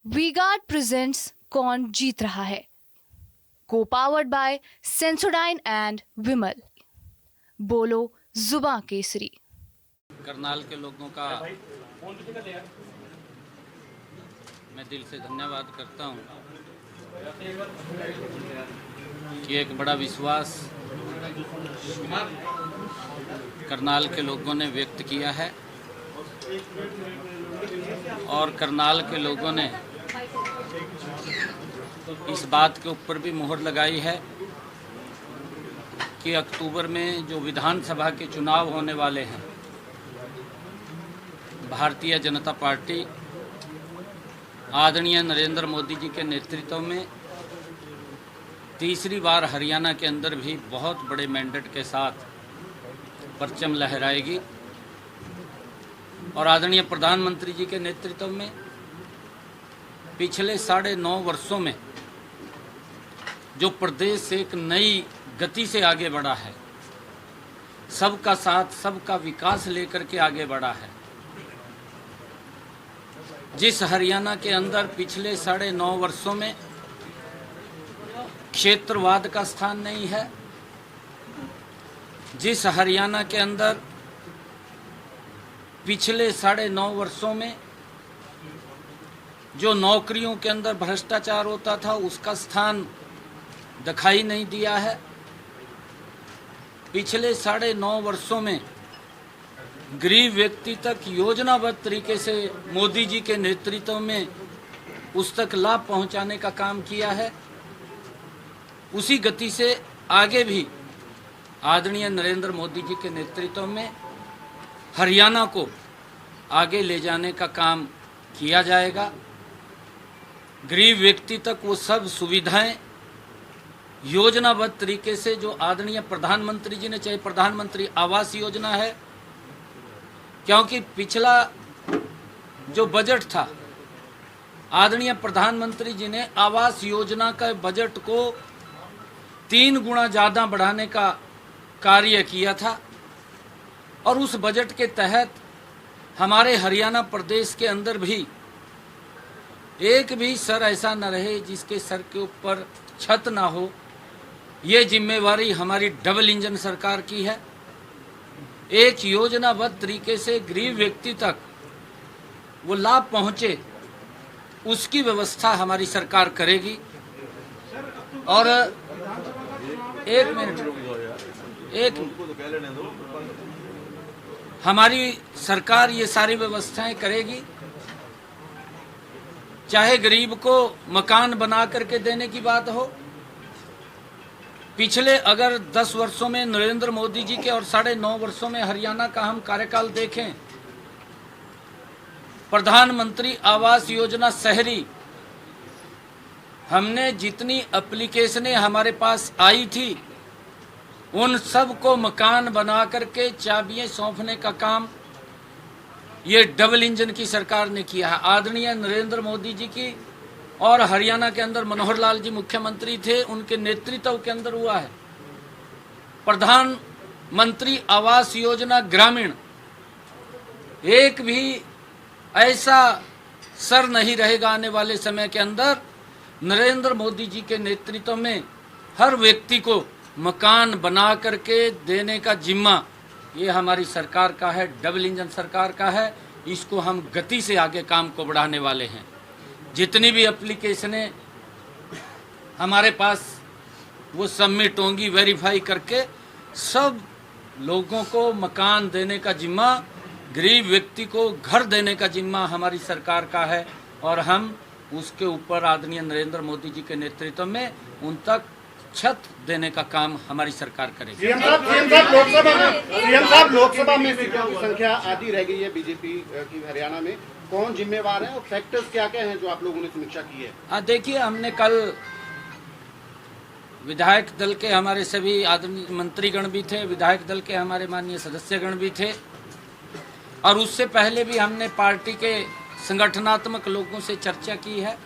V-Guard presents कौन जीत रहा है, को पावर्ड बाय सेंसोडाइन एंड विमल। बोलो जुबां केसरी। करनाल के लोगों का मैं दिल से धन्यवाद करता हूं कि एक बड़ा विश्वास करनाल के लोगों ने व्यक्त किया है और करनाल के लोगों ने इस बात के ऊपर भी मुहर लगाई है कि अक्टूबर में जो विधानसभा के चुनाव होने वाले हैं, भारतीय जनता पार्टी आदरणीय नरेंद्र मोदी जी के नेतृत्व में तीसरी बार हरियाणा के अंदर भी बहुत बड़े मैंडेट के साथ परचम लहराएगी और आदरणीय प्रधानमंत्री जी के नेतृत्व में पिछले 9.5 वर्षों में जो प्रदेश एक नई गति से आगे बढ़ा है, सबका साथ सबका विकास लेकर के आगे बढ़ा है, जिस हरियाणा के अंदर पिछले 9.5 वर्षों में क्षेत्रवाद का स्थान नहीं है, जिस हरियाणा के अंदर पिछले 9.5 वर्षों में जो नौकरियों के अंदर भ्रष्टाचार होता था उसका स्थान दिखाई नहीं दिया है, पिछले 9.5 वर्षों में गरीब व्यक्ति तक योजनाबद्ध तरीके से मोदी जी के नेतृत्व में उस तक लाभ पहुंचाने का काम किया है। उसी गति से आगे भी आदरणीय नरेंद्र मोदी जी के नेतृत्व में हरियाणा को आगे ले जाने का काम किया जाएगा। गरीब व्यक्ति तक वो सब सुविधाएं योजनाबद्ध तरीके से जो आदरणीय प्रधानमंत्री जी ने, चाहे प्रधानमंत्री आवास योजना है, क्योंकि पिछला जो बजट था आदरणीय प्रधानमंत्री जी ने आवास योजना का बजट को 3 गुना ज़्यादा बढ़ाने का कार्य किया था और उस बजट के तहत हमारे हरियाणा प्रदेश के अंदर भी एक भी सर ऐसा न रहे जिसके सर के ऊपर छत ना हो। ये जिम्मेवारी हमारी डबल इंजन सरकार की है। एक योजनाबद्ध तरीके से गरीब व्यक्ति तक वो लाभ पहुंचे, उसकी व्यवस्था हमारी सरकार करेगी। और एक हमारी सरकार ये सारी व्यवस्थाएं करेगी, चाहे गरीब को मकान बना करके देने की बात हो। पिछले अगर 10 वर्षों में नरेंद्र मोदी जी के और 9.5 वर्षों में हरियाणा का हम कार्यकाल देखें, प्रधानमंत्री आवास योजना शहरी, हमने जितनी एप्लीकेशनें हमारे पास आई थी उन सब को मकान बना करके चाबियां सौंपने का काम ये डबल इंजन की सरकार ने किया है। आदरणीय नरेंद्र मोदी जी की और हरियाणा के अंदर मनोहर लाल जी मुख्यमंत्री थे, उनके नेतृत्व के अंदर हुआ है। प्रधानमंत्री आवास योजना ग्रामीण, एक भी ऐसा सर नहीं रहेगा आने वाले समय के अंदर नरेंद्र मोदी जी के नेतृत्व में हर व्यक्ति को मकान बना करके देने का जिम्मा ये हमारी सरकार का है, डबल इंजन सरकार का है। इसको हम गति से आगे काम को बढ़ाने वाले हैं। जितनी भी एप्लीकेशनें हमारे पास वो सबमिट होंगी, वेरीफाई करके सब लोगों को मकान देने का जिम्मा, गरीब व्यक्ति को घर देने का जिम्मा हमारी सरकार का है और हम उसके ऊपर आदरणीय नरेंद्र मोदी जी के नेतृत्व में उन तक छत देने का काम हमारी सरकार करेगी। सीएम साहब लोकसभा में सीटों की संख्या आधी रह गई है बीजेपी की हरियाणा में, कौन जिम्मेवार है और फैक्टर्स क्या क्या हैं जो आप लोगों ने समीक्षा की है? देखिए, हमने कल विधायक दल के हमारे सभी आदरणीय मंत्रीगण भी थे, विधायक दल के हमारे माननीय सदस्यगण भी थे और उससे पहले भी हमने पार्टी के संगठनात्मक लोगों से चर्चा की है।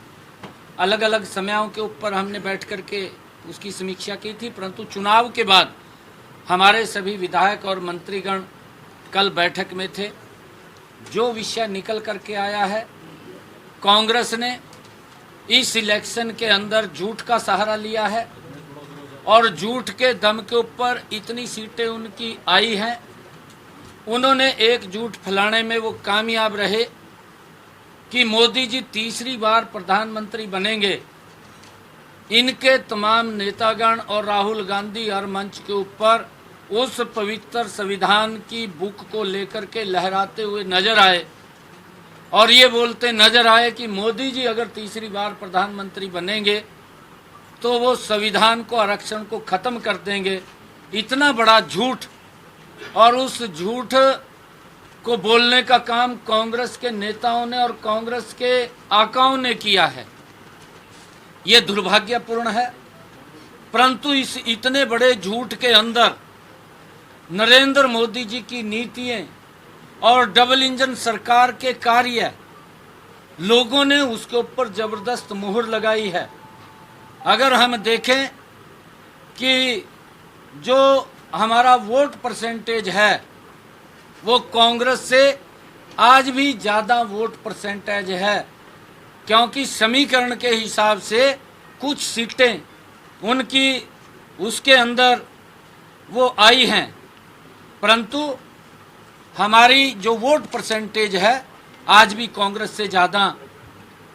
अलग अलग समयों के ऊपर हमने बैठ करके उसकी समीक्षा की थी, परंतु चुनाव के बाद हमारे सभी विधायक और मंत्रीगण कल बैठक में थे। जो विषय निकल करके आया है, कांग्रेस ने इस इलेक्शन के अंदर झूठ का सहारा लिया है और झूठ के दम के ऊपर इतनी सीटें उनकी आई हैं। उन्होंने एक झूठ फैलाने में वो कामयाब रहे कि मोदी जी तीसरी बार प्रधानमंत्री बनेंगे। इनके तमाम नेतागण और राहुल गांधी हर मंच के ऊपर उस पवित्र संविधान की बुक को लेकर के लहराते हुए नजर आए और ये बोलते नजर आए कि मोदी जी अगर तीसरी बार प्रधानमंत्री बनेंगे तो वो संविधान को, आरक्षण को खत्म कर देंगे। इतना बड़ा झूठ, और उस झूठ को बोलने का काम कांग्रेस के नेताओं ने और कांग्रेस के आकाओं ने किया है। ये दुर्भाग्यपूर्ण है। परंतु इस इतने बड़े झूठ के अंदर नरेंद्र मोदी जी की नीतियां और डबल इंजन सरकार के कार्य, लोगों ने उसके ऊपर जबरदस्त मुहर लगाई है। अगर हम देखें कि जो हमारा वोट परसेंटेज है वो कांग्रेस से आज भी ज़्यादा वोट परसेंटेज है, क्योंकि समीकरण के हिसाब से कुछ सीटें उनकी उसके अंदर वो आई हैं, परंतु हमारी जो वोट परसेंटेज है आज भी कांग्रेस से ज़्यादा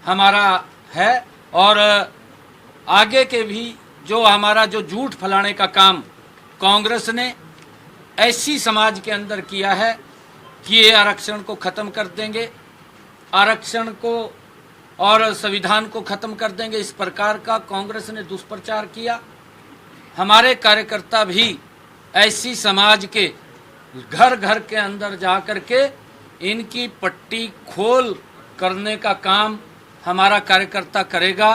हमारा है। और आगे के भी जो हमारा जो झूठ फैलाने का काम कांग्रेस ने ऐसी समाज के अंदर किया है कि ये आरक्षण को ख़त्म कर देंगे, आरक्षण को और संविधान को ख़त्म कर देंगे, इस प्रकार का कांग्रेस ने दुष्प्रचार किया। हमारे कार्यकर्ता भी ऐसी समाज के घर घर के अंदर जा कर के इनकी पट्टी खोल करने का काम हमारा कार्यकर्ता करेगा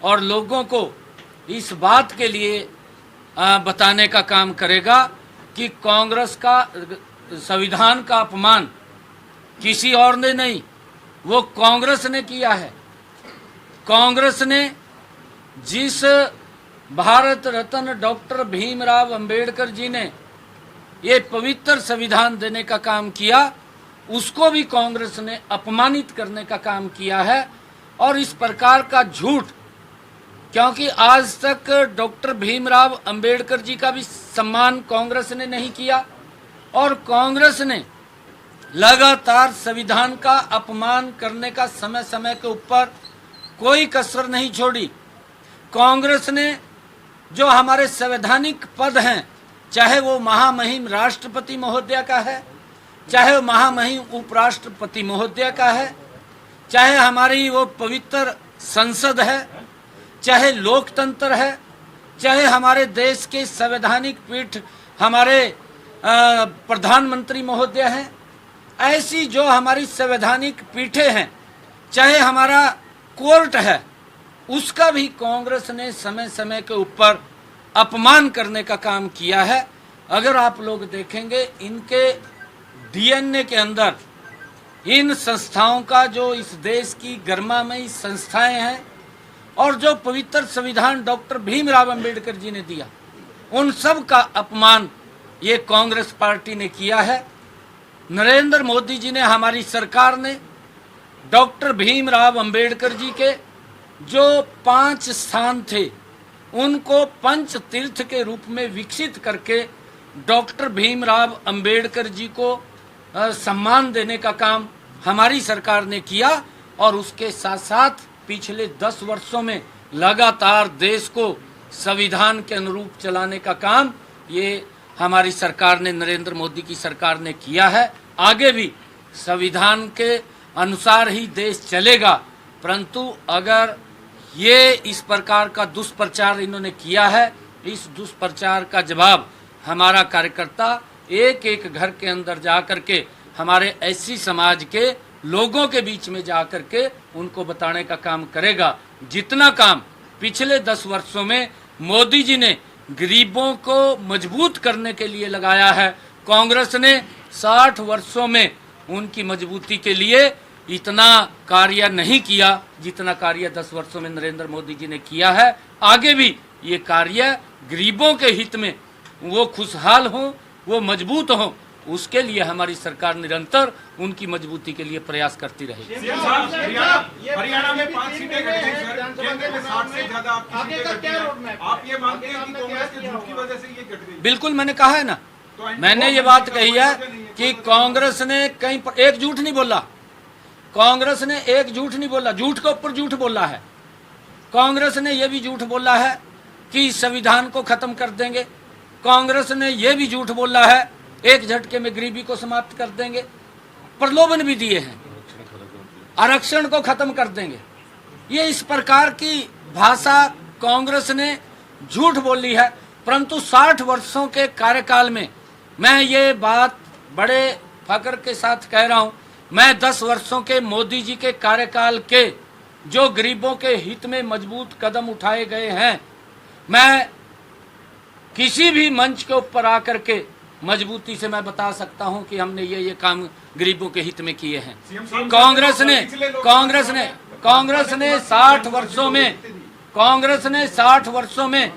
और लोगों को इस बात के लिए बताने का काम करेगा कि कांग्रेस का संविधान का अपमान किसी और ने नहीं, वो कांग्रेस ने किया है। कांग्रेस ने जिस भारत रत्न डॉक्टर भीमराव अंबेडकर जी ने ये पवित्र संविधान देने का काम किया, उसको भी कांग्रेस ने अपमानित करने का काम किया है। और इस प्रकार का झूठ, क्योंकि आज तक डॉक्टर भीमराव अंबेडकर जी का भी सम्मान कांग्रेस ने नहीं किया और कांग्रेस ने लगातार संविधान का अपमान करने का समय समय के ऊपर कोई कसर नहीं छोड़ी। कांग्रेस ने जो हमारे संवैधानिक पद हैं, चाहे वो महामहिम राष्ट्रपति महोदय का है, चाहे वो महामहिम उपराष्ट्रपति महोदय का है, चाहे हमारी वो पवित्र संसद है, चाहे लोकतंत्र है, चाहे हमारे देश के संवैधानिक पीठ हमारे प्रधानमंत्री महोदय हैं, ऐसी जो हमारी संवैधानिक पीठें हैं, चाहे हमारा कोर्ट है, उसका भी कांग्रेस ने समय समय के ऊपर अपमान करने का काम किया है। अगर आप लोग देखेंगे इनके डीएनए के अंदर इन संस्थाओं का, जो इस देश की गरिमामयी संस्थाएं हैं और जो पवित्र संविधान डॉक्टर भीमराव अंबेडकर जी ने दिया, उन सब का अपमान ये कांग्रेस पार्टी ने किया है। नरेंद्र मोदी जी ने, हमारी सरकार ने डॉक्टर भीमराव अंबेडकर जी के जो 5 स्थान थे उनको पंच तीर्थ के रूप में विकसित करके डॉक्टर भीमराव अंबेडकर जी को सम्मान देने का काम हमारी सरकार ने किया। और उसके साथ साथ पिछले 10 वर्षों में लगातार देश को संविधान के अनुरूप चलाने का काम ये हमारी सरकार ने, नरेंद्र मोदी की सरकार ने किया है। आगे भी संविधान के अनुसार ही देश चलेगा, परंतु अगर ये इस प्रकार का दुष्प्रचार इन्होंने किया है, इस दुष्प्रचार का जवाब हमारा कार्यकर्ता एक एक घर के अंदर जा कर के, हमारे ऐसी समाज के लोगों के बीच में जा कर के उनको बताने का काम करेगा। जितना काम पिछले 10 वर्षों में मोदी जी ने गरीबों को मजबूत करने के लिए लगाया है, कांग्रेस ने 60 वर्षों में उनकी मजबूती के लिए इतना कार्य नहीं किया जितना कार्य 10 वर्षों में नरेंद्र मोदी जी ने किया है। आगे भी ये कार्य गरीबों के हित में, वो खुशहाल हों, वो मजबूत हों, उसके लिए हमारी सरकार निरंतर उनकी मजबूती के लिए प्रयास करती रहेगी। हरियाणा में 5 सीटें घट गई सर, 60 से ज्यादा आपकी आगे सीटें का घटी क्या हैं। रोड मैप है? आप ये मानते हैं कि आगे का कांग्रेस क्या के झूठ की होगा? वजह से ये घट गई? बिल्कुल मैंने कहा है ना, मैंने ये बात कही है कि कांग्रेस ने कहीं पर एक झूठ नहीं बोला, कांग्रेस ने एक झूठ नहीं बोला, झूठ के ऊपर झूठ बोला है। कांग्रेस ने यह भी झूठ बोला है कि संविधान को खत्म कर देंगे, कांग्रेस ने यह भी झूठ बोला है एक झटके में गरीबी को समाप्त कर देंगे, प्रलोभन भी दिए हैं आरक्षण को खत्म कर देंगे। ये इस प्रकार की भाषा कांग्रेस ने झूठ बोली है। परंतु 60 वर्षों के कार्यकाल में मैं ये बात बड़े फख्र के साथ कह रहा हूं, मैं 10 वर्षों के मोदी जी के कार्यकाल के जो गरीबों के हित में मजबूत कदम उठाए गए हैं, मैं किसी भी मंच के ऊपर आकर के मजबूती से मैं बता सकता हूं कि हमने ये काम गरीबों के हित में किए हैं। कांग्रेस ने 60 वर्षों में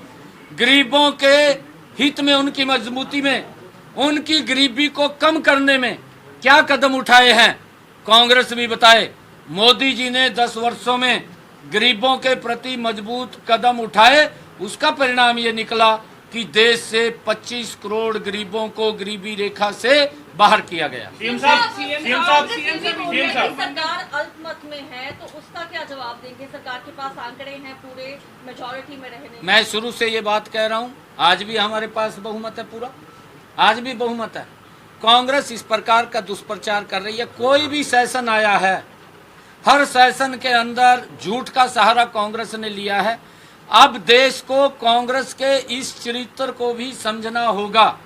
गरीबों के हित में, उनकी मजबूती में, उनकी गरीबी को कम करने में क्या कदम उठाए हैं कांग्रेस भी बताए। मोदी जी ने 10 वर्षों में गरीबों के प्रति मजबूत कदम उठाए, उसका परिणाम ये निकला कि देश से 25 करोड़ गरीबों को गरीबी रेखा से बाहर किया गया। सरकार अल्पमत में है तो उसका क्या जवाब देंगे? सरकार के पास आंकड़े हैं पूरे मेजॉरिटी में रहने। मैं शुरू से ये बात कह रहा हूं, आज भी हमारे पास बहुमत है, पूरा आज भी बहुमत है। कांग्रेस इस प्रकार का दुष्प्रचार कर रही है। कोई भी सेशन आया है, हर सेशन के अंदर झूठ का सहारा कांग्रेस ने लिया है। अब देश को कांग्रेस के इस चरित्र को भी समझना होगा।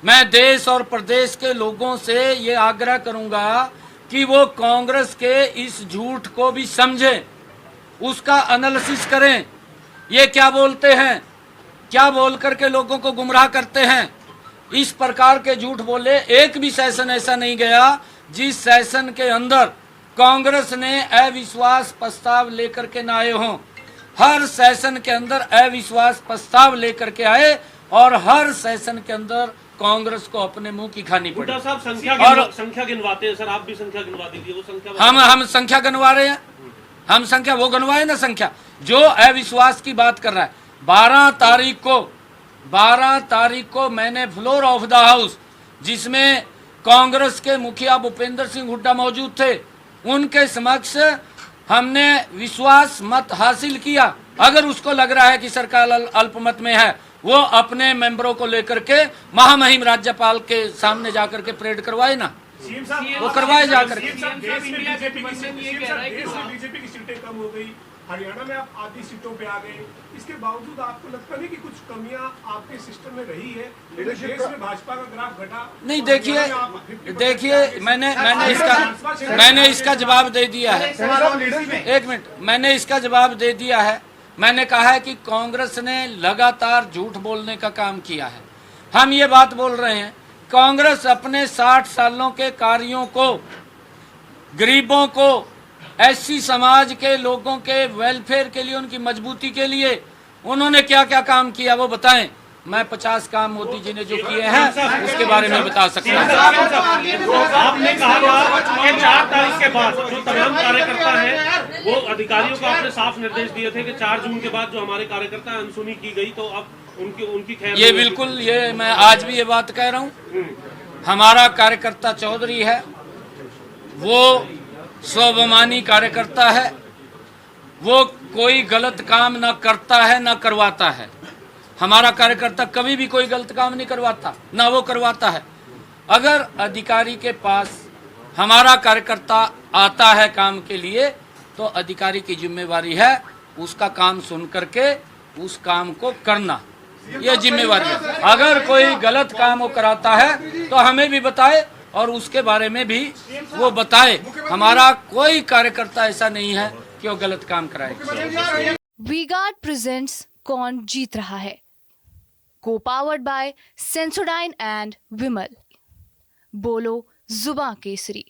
मैं देश और प्रदेश के लोगों से ये आग्रह करूंगा कि वो कांग्रेस के इस झूठ को भी समझें, उसका एनालिसिस करें। ये क्या बोलते हैं, क्या बोल करके लोगों को गुमराह करते हैं। इस प्रकार के झूठ बोले एक भी सेशन ऐसा नहीं गया जिस सेशन के अंदर कांग्रेस ने अविश्वास प्रस्ताव लेकर के न आए हों। हर सेशन के अंदर अविश्वास प्रस्ताव लेकर के आए और हर सेशन के अंदर कांग्रेस को अपने मुंह की खानी पड़ी। हुड्डा साहब संख्या गिनवाते हैं सर, आप भी संख्या गिनवा दीजिए। वो संख्या हम संख्या गिनवा रहे हैं, हम संख्या वो गिनवाए ना। संख्या जो अविश्वास की बात कर रहा है, 12 तारीख को मैंने फ्लोर ऑफ द हाउस, जिसमें कांग्रेस के मुखिया भूपेंद्र सिंह हुड्डा मौजूद थे, उनके समक्ष हमने विश्वास मत हासिल किया। अगर उसको लग रहा है कि सरकार अल्पमत में है, वो अपने मेंबरों को लेकर के महामहिम राज्यपाल के सामने जाकर के परेड करवाए ना, वो करवाए जाकर के। बीजेपी की सीटें कम हो गई, हरियाणा में आप आधी सीटों पे आ गए, इसके बावजूद आपको लगता नहीं कि कुछ कमियां आपके सिस्टम में रही है? देश में भाजपा का ग्राफ घटा नहीं। देखिए मैंने इसका जवाब दे दिया है। एक मिनट, मैंने इसका जवाब दे दिया है। मैंने कहा है कि कांग्रेस ने लगातार झूठ बोलने का काम किया है। हम ये बात बोल रहे हैं, कांग्रेस अपने 60 सालों के कार्यों को, गरीबों को, एससी समाज के लोगों के वेलफेयर के लिए, उनकी मजबूती के लिए उन्होंने क्या क्या काम किया वो बताएं। मैं 50 काम मोदी जी ने जो किए हैं उसके बारे में बता सकता हूँ। आपने कहा था कि 4 तारीख के बाद जो तमाम कार्यकर्ता हैं वो अधिकारियों को आपने साफ निर्देश दिए थे कि 4 जून के बाद जो हमारे कार्यकर्ता अनसुनी की गई तो अब उनकी खैर। ये बिल्कुल, ये मैं आज भी ये बात कह रहा हूँ। हमारा कार्यकर्ता चौधरी है, वो स्वाभिमानी कार्यकर्ता है, वो कोई गलत काम ना करता है ना करवाता है। हमारा कार्यकर्ता कभी भी कोई गलत काम नहीं करवाता, ना वो करवाता है। अगर अधिकारी के पास हमारा कार्यकर्ता आता है काम के लिए तो अधिकारी की जिम्मेवारी है उसका काम सुन करके उस काम को करना, ये जिम्मेवारी है। अगर कोई गलत काम वो कराता है तो हमें भी बताए और उसके बारे में भी वो बताए। हमारा कोई कार्यकर्ता ऐसा नहीं है कि वो गलत काम कराए। वी-गार्ड प्रेजेंट्स कौन जीत रहा है, को पावर्ड बाय सेंसोडाइन एंड विमल। बोलो जुबां केसरी।